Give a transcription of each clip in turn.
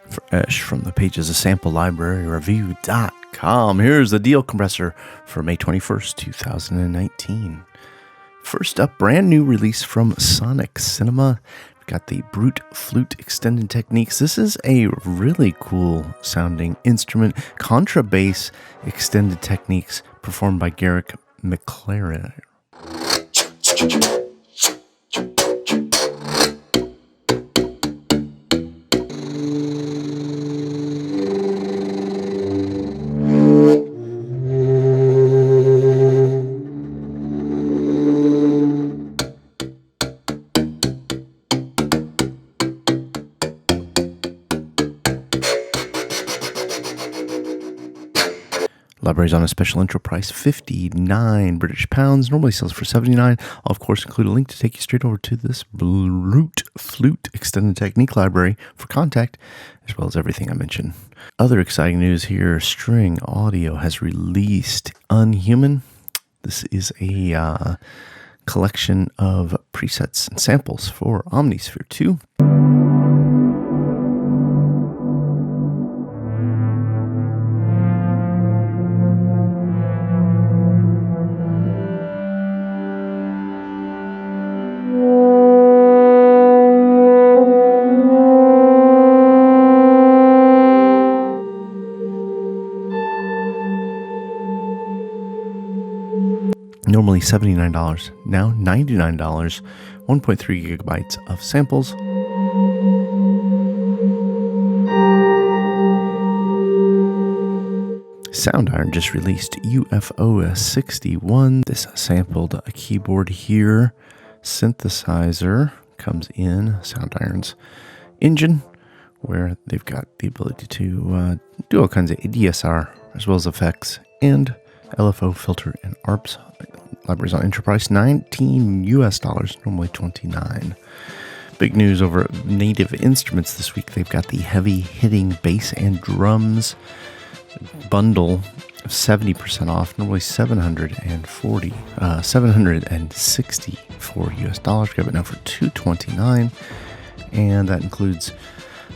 Fresh from the pages of SampleLibraryReview.com. Here's the deal, Compressor, for May 21st, 2019. First up, brand new release from Sonixinema. We've got the Brute Flute Extended Techniques. This is a really cool sounding instrument. Contrabass Extended Techniques performed by Garrick McLaren. Library's on a special intro price, 59 British pounds. Normally sells for 79. I'll, of course, include a link to take you straight over to this Brute Flute Extended Technique library for Kontakt, as well as everything I mentioned. Other exciting news here, String Audio has released UNHUMAN. This is a collection of presets and samples for Omnisphere 2. Normally $79, now $99, 1.3 gigabytes of samples. Soundiron just released UFO 61. This sampled a keyboard here. Synthesizer comes in Soundiron's engine, where they've got the ability to do all kinds of ADSR as well as effects and LFO filter and ARPs. Libraries on Enterprise, $19 US, normally $29. Big news over at Native Instruments this week. They've got the heavy hitting bass and drums bundle, 70% off, normally $764 US. Grab it now for $229, and that includes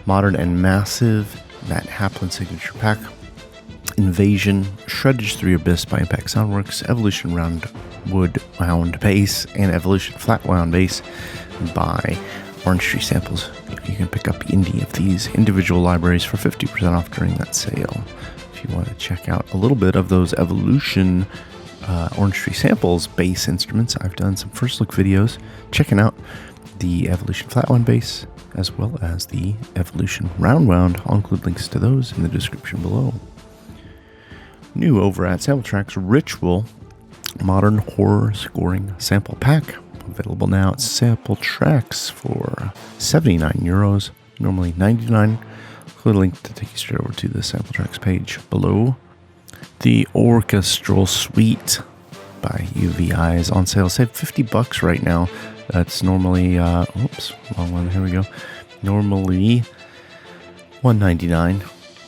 Modern and Massive, that Haplin signature pack, Invasion, Shreddage 3 Abyss by Impact Soundworks, Evolution Roundwound bass, and Evolution Flatwound bass by Orange Tree Samples. You can pick up any of these individual libraries for 50% off during that sale. If you want to check out a little bit of those Evolution Orange Tree Samples bass instruments, I've done some first look videos checking out the Evolution Flatwound bass as well as the Evolution Roundwound. I'll include links to those in the description below. New over at Sampletraxx, Ritual Modern Horror Scoring Sample Pack. Available now at Sampletraxx for 79 euros, normally 99. Include a link to take you straight over to the Sampletraxx page below. The Orchestral Suite by UVI is on sale. Save $50 right now. That's normally, oops, wrong one, here we go. Normally $199.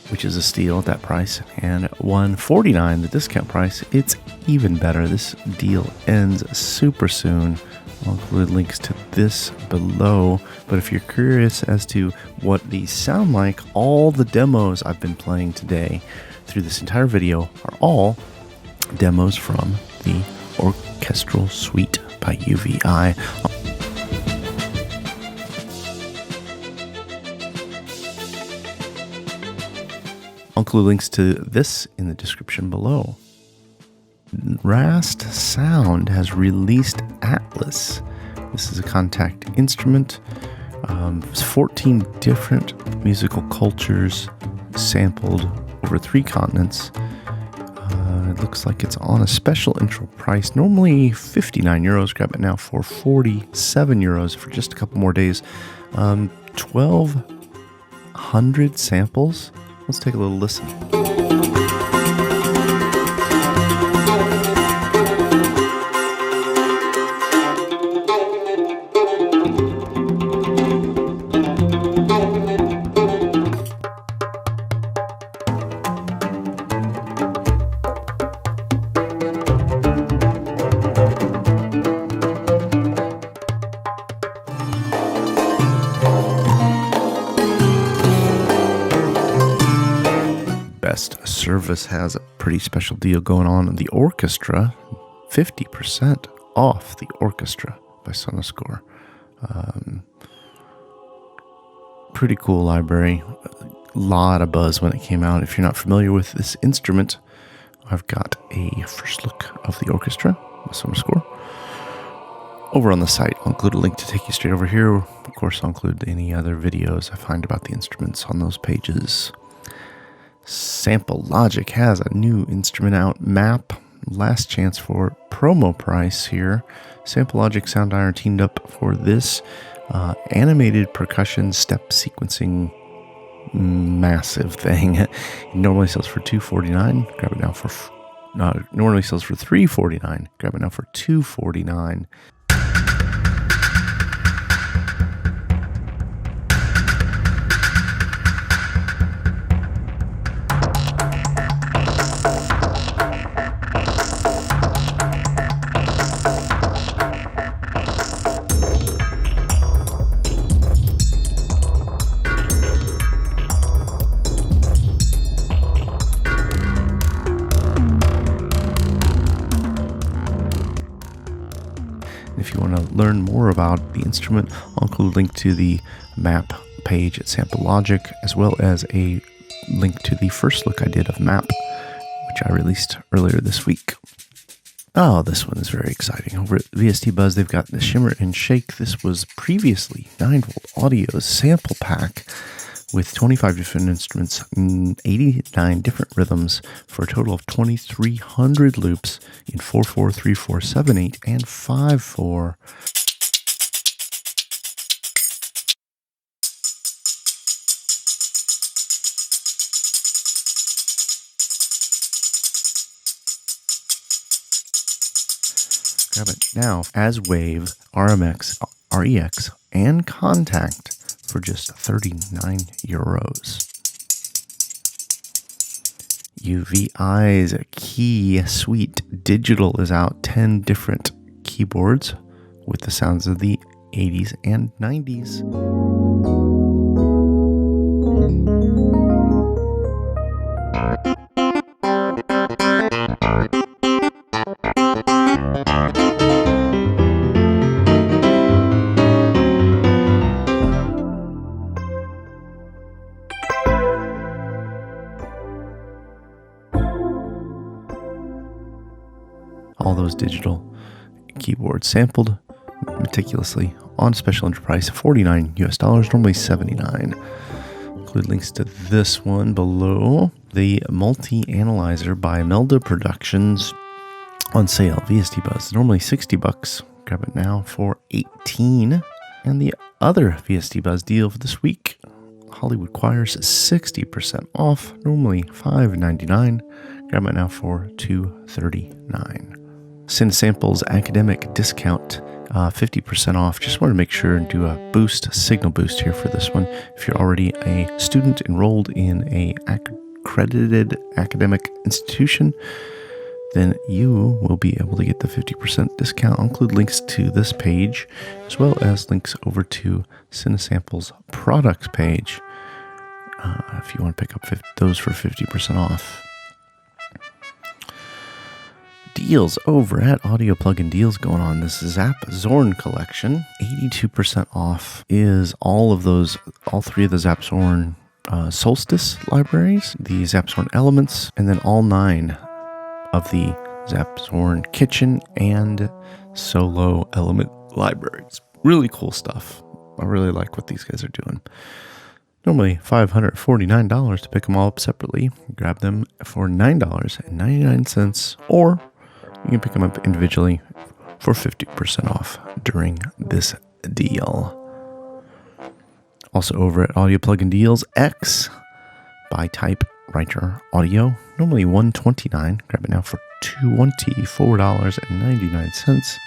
Which is a steal at that price, and $149, the discount price. It's even better. This deal ends super soon. I'll include links to this below, but if you're curious as to what these sound like, all the demos I've been playing today through this entire video are all demos from the Orchestral Suite by UVI. I'll include links to this in the description below. RastSound has released Atlas. This is a Kontakt instrument. It's 14 different musical cultures sampled over 3 continents. It looks like it's on a special intro price, normally 59 euros. Grab it now for 47 euros for just a couple more days. 1,200 samples. Let's take a little listen. Best Service has a pretty special deal going on. The Orchestra, 50% off the Orchestra by Sonuscore. Pretty cool library. A lot of buzz when it came out. If you're not familiar with this instrument, I've got a first look of the Orchestra by Sonuscore over on the site. I'll include a link to take you straight over here. Of course, I'll include any other videos I find about the instruments on those pages. Sampletraxx has a new instrument out, M.A.P. Last chance for promo price here. Sampletraxx Soundiron teamed up for this animated percussion step sequencing massive thing. It normally sells for $249. Grab it now for normally sells for $349. Grab it now for $249. If you want to learn more about the instrument, I'll include a link to the M.A.P page at Sampletraxx, as well as a link to the first look I did of M.A.P, which I released earlier this week. Oh, this one is very exciting. Over at VST Buzz, they've got the Shimmer and Shake. This was previously 9-volt audio sample pack with 25 different instruments, 89 different rhythms, for a total of 2,300 loops in 4/4, 3/4, 7/8, and 5/4. Grab it now as Wave, RMX, REX, and Kontakt for just €39. UVI's Key Suite Digital is out. 10 different keyboards with the sounds of the 80s and 90s. All those digital keyboards sampled meticulously on special enterprise, $49 normally $79. Include links to this one below. The Multi-Analyzer by Melda Productions on sale. VST Buzz, normally $60. Grab it now for $18. And the other VST Buzz deal for this week, Hollywood Choirs, 60% off, normally $5.99. Grab it now for $2.39. Cinesample's academic discount, 50% off. Just want to make sure and do a signal boost here for this one. If you're already a student enrolled in a accredited academic institution, then you will be able to get the 50% discount. I'll include links to this page, as well as links over to Cinesample's products page, if you want to pick up those for 50% off. Deals over at Audio Plugin Deals going on. This Zap Zorn collection, 82% off is all three of the Zap Zorn Solstice libraries, the Zap Zorn Elements, and then all 9 of the Zap Zorn Kitchen and Solo Element libraries. Really cool stuff. I really like what these guys are doing. Normally $549 to pick them all up separately. Grab them for $9.99, or you can pick them up individually for 50% off during this deal. Also over at Audio Plugin Deals, X by Typewriter Audio, normally $129. Grab it now for $24.99.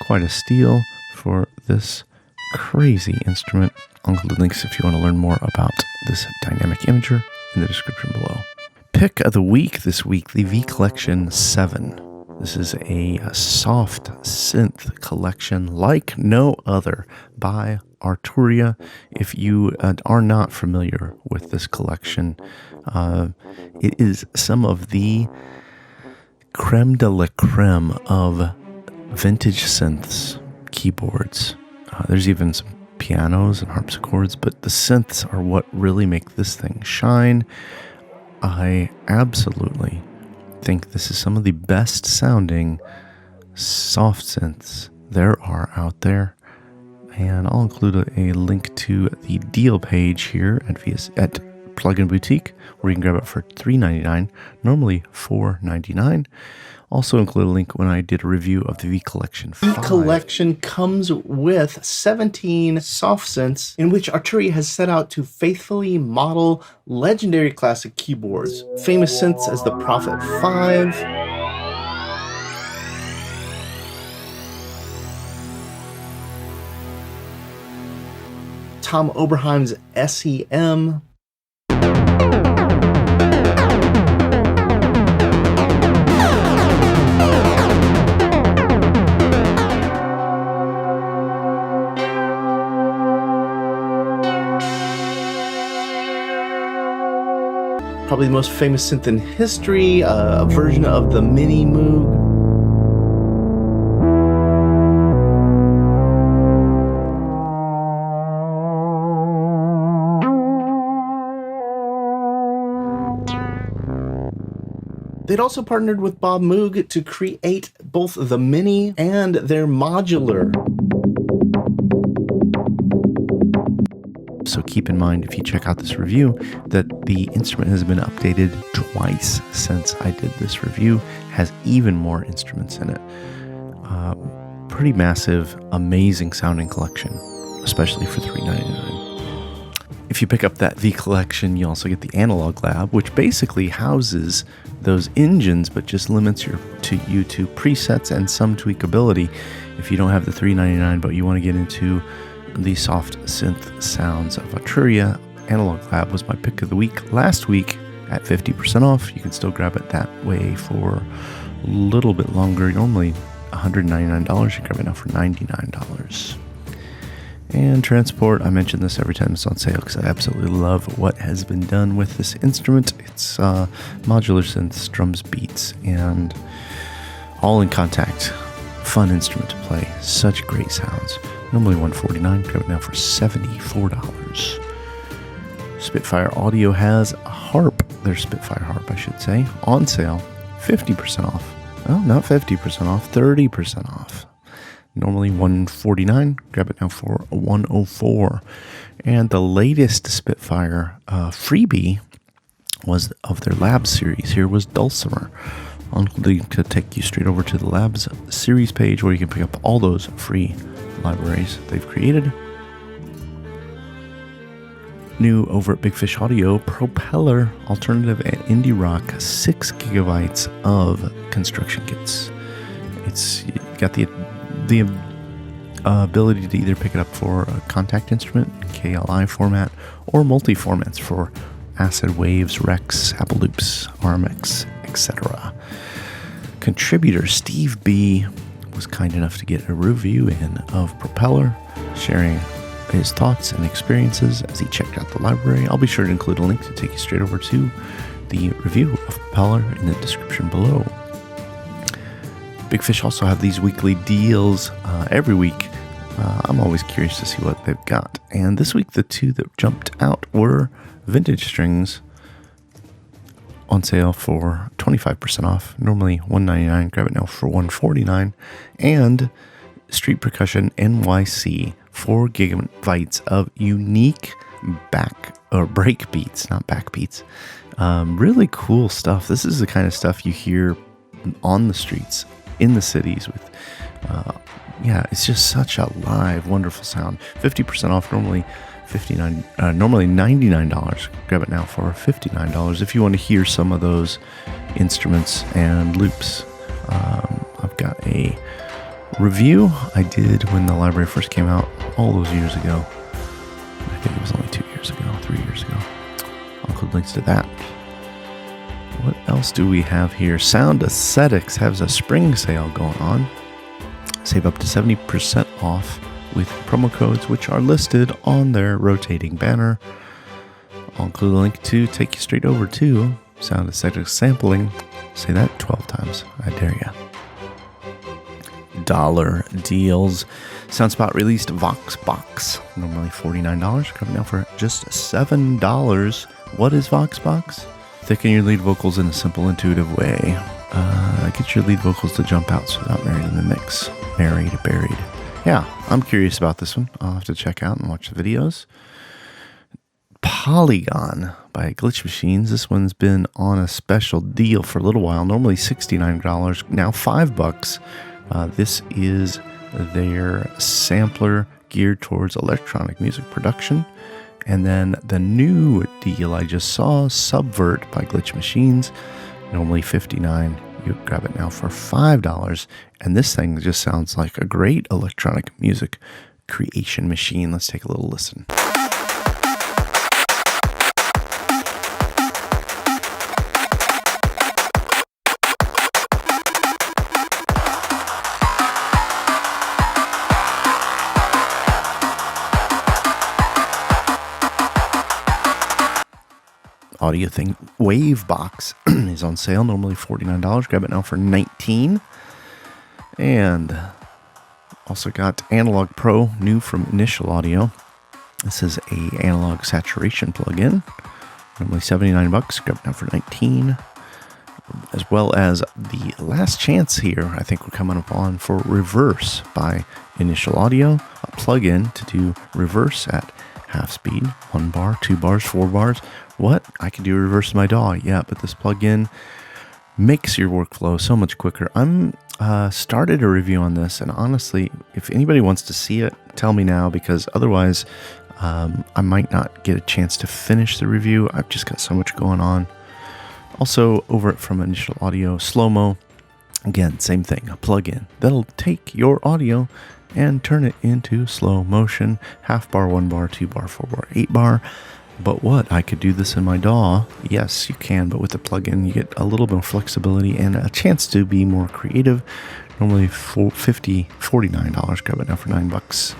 Quite a steal for this crazy instrument. I'll include links if you want to learn more about this dynamic imager in the description below. Pick of the week this week, the V Collection 7. This is a soft synth collection like no other by Arturia. If you are not familiar with this collection, it is some of the creme de la creme of vintage synths, keyboards. There's even some pianos and harpsichords, but the synths are what really make this thing shine. I absolutely think this is some of the best sounding soft synths there are out there. And I'll include a link to the deal page here at Plugin Boutique, where you can grab it for $3.99, normally $4.99. Also include a link when I did a review of the V Collection 5. The collection comes with 17 soft synths in which Arturia has set out to faithfully model legendary classic keyboards. Famous synths as the Prophet 5, Tom Oberheim's SEM, probably the most famous synth in history, a version of the Mini Moog. They'd also partnered with Bob Moog to create both the Mini and their modular. So keep in mind, if you check out this review, that the instrument has been updated twice since I did this review, has even more instruments in it. Pretty massive, amazing sounding collection, especially for $3.99. If you pick up that V Collection, you also get the Analog Lab, which basically houses those engines, but just limits you to presets and some tweakability. If you don't have the $3.99, but you want to get into the soft synth sounds of Arturia, Analog Lab was my pick of the week last week at 50% off. You can still grab it that way for a little bit longer. Normally $199. You can grab it now for $99. And transport, I mention this every time it's on sale because I absolutely love what has been done with this instrument. It's modular synths, drums, beats, and all in Kontakt. Fun instrument to play. Such great sounds. Normally $149, grab it now for $74. Spitfire Audio has a harp, their Spitfire harp I should say, on sale, 50% off. Oh, not 50% off, 30% off. Normally $149, grab it now for $104. And the latest Spitfire freebie was of their Labs series. Here was Dulcimer. I'm going to take you straight over to the Labs series page where you can pick up all those free libraries they've created. New over at Big Fish Audio, Propeller, alternative and indie rock, 6 gigabytes of construction kits. It's got the ability to either pick it up for a Kontakt instrument, KLI format, or multi-formats for Acid, Waves, Rex, Apple Loops, RMX, etc. Contributor Steve B was kind enough to get a review in of Propeller, sharing his thoughts and experiences as he checked out the library. I'll be sure to include a link to take you straight over to the review of Propeller in the description below. Big Fish also have these weekly deals every week. I'm always curious to see what they've got. And this week, the two that jumped out were Vintage Strings on sale for 25% off. Normally $199, grab it now for $149. And Street Percussion NYC, 4 gigabytes of unique break beats, not back beats. Really cool stuff. This is the kind of stuff you hear on the streets in the cities with, it's just such a live, wonderful sound. 50% off, normally $99. Grab it now for $59 if you want to hear some of those instruments and loops. I've got a review I did when the library first came out all those years ago. I think it was only 3 years ago. I'll include links to that. What else do we have here? Sound Aesthetics has a spring sale going on. Save up to 70% off with promo codes, which are listed on their rotating banner. I'll include a link to take you straight over to Soundiron sampling. Say that 12 times. I dare ya. Dollar deals. Soundspot released VoxBox, normally $49, coming out for just $7. What is VoxBox? Thicken your lead vocals in a simple, intuitive way. Get your lead vocals to jump out so they're not buried in the mix. Buried. Yeah, I'm curious about this one. I'll have to check out and watch the videos. Polygon by Glitch Machines. This one's been on a special deal for a little while. Normally $69, now $5. This is their sampler geared towards electronic music production. And then the new deal I just saw, Subvert by Glitch Machines, normally $59. You grab it now for $5. And this thing just sounds like a great electronic music creation machine. Let's take a little listen. Audio thing. Wavebox is on sale, normally $49. Grab it now for $19. And also got Analog Pro, new from Initial Audio. This is a analog saturation plugin, normally $79. Grab it now for $19. As well as the last chance here, I think we're coming up on for Reverse by Initial Audio, a plugin to do reverse at half speed, 1 bar, 2 bars, 4 bars. What? I can do reverse in my DAW. Yeah, but this plugin makes your workflow so much quicker. I'm started a review on this, and honestly, if anybody wants to see it, tell me now, because otherwise I might not get a chance to finish the review. I've just got so much going on. Also, over at From Initial Audio, Slow-Mo. Again, same thing, a plugin that'll take your audio and turn it into slow motion, half bar, 1 bar, 2 bar, 4 bar, 8 bar. But what? I could do this in my DAW. Yes, you can, but with the plugin, you get a little more flexibility and a chance to be more creative. Normally $49. Grab it now for $9.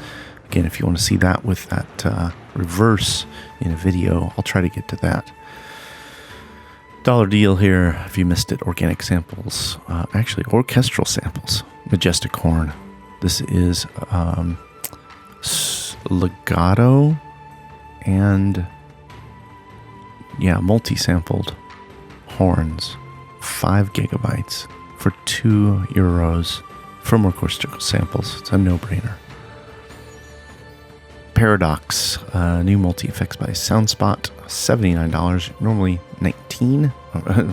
Again, if you want to see that with that reverse in a video, I'll try to get to that. Dollar deal here, if you missed it, organic samples. Actually, orchestral samples. Majestic horn. This is legato and multi-sampled horns, 5 gigabytes for €2 from orchestral samples. It's a no-brainer. Paradox, new multi-effects by Soundspot, $79, normally $19.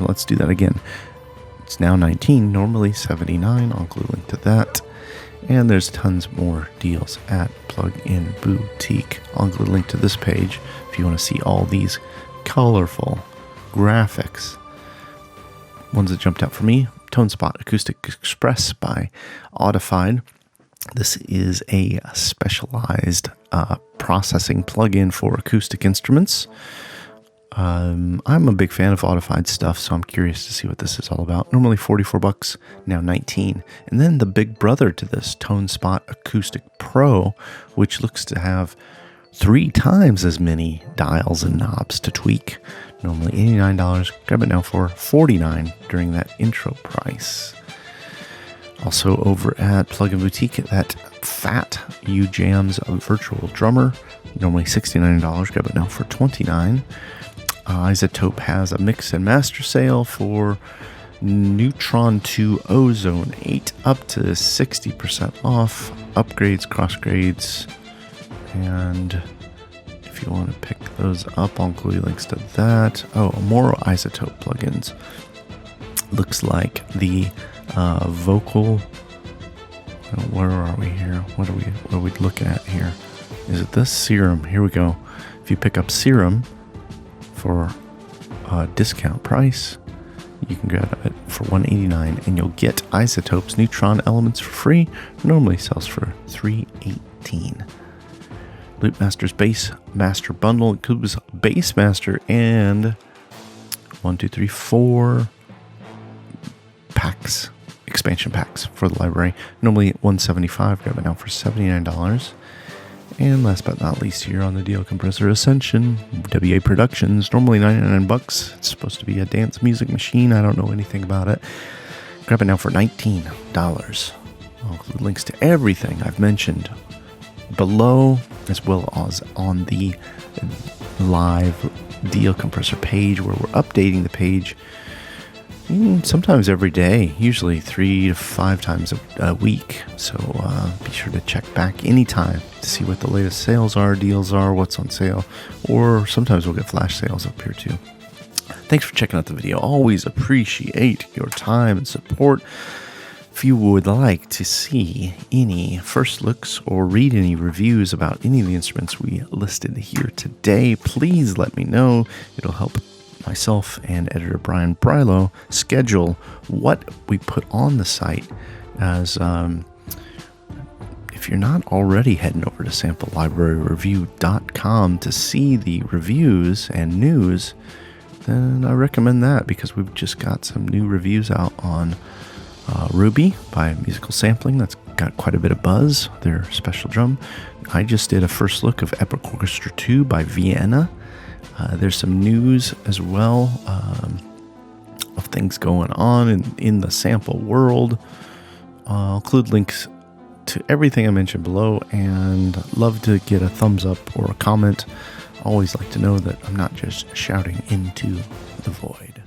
Let's do that again. It's now $19, normally $79. I'll include a link to that. And there's tons more deals at Plugin Boutique. I'll include a link to this page if you want to see all these colorful graphics. Ones that jumped out for me, ToneSpot Acoustic Express by Audified. This is a specialized processing plugin for acoustic instruments. I'm a big fan of Audified stuff, so I'm curious to see what this is all about. Normally $44, now $19. And then the big brother to this, ToneSpot Acoustic Pro, which looks to have 3 times as many dials and knobs to tweak. Normally $89. Grab it now for $49 during that intro price. Also over at Plugin Boutique, that Fat U-Jams Virtual Drummer, normally $69. Grab it now for $29. Isotope has a mix and master sale for Neutron 2 Ozone 8, up to 60% off, upgrades, cross grades, and if you want to pick those up, I'll include links to that. Oh, more Isotope plugins. Looks like the vocal. Where are we here? What are we looking at here? Is it this? Serum. Here we go. If you pick up Serum for a discount price, you can grab it for $189, and you'll get Isotope's Neutron Elements for free. Normally sells for $318. Loop Master's Bass Master Bundle includes Bass Master and 4 packs, expansion packs for the library. Normally $175, grab it now for $79. And last but not least, here on the DL Compressor Ascension, WA Productions, normally $99. It's supposed to be a dance music machine. I don't know anything about it. Grab it now for $19. I'll include links to everything I've mentioned below, as well as on the live DL Compressor page, where we're updating the page sometimes every day, usually 3 to 5 times a week. So be sure to check back anytime to see what the latest sales are, deals are, what's on sale, or sometimes we'll get flash sales up here too. Thanks for checking out the video. Always appreciate your time and support. If you would like to see any first looks or read any reviews about any of the instruments we listed here today, please let me know. It'll help myself and editor Brian Brylow schedule what we put on the site, as if you're not already heading over to samplelibraryreview.com to see the reviews and news, then I recommend that, because we've just got some new reviews out on Ruby by Musical Sampling. That's got quite a bit of buzz, their special drum. I just did a first look of Epic Orchestra 2 by Vienna. There's some news as well of things going on in the sample world. I'll include links to everything I mentioned below, and love to get a thumbs up or a comment. Always like to know that I'm not just shouting into the void.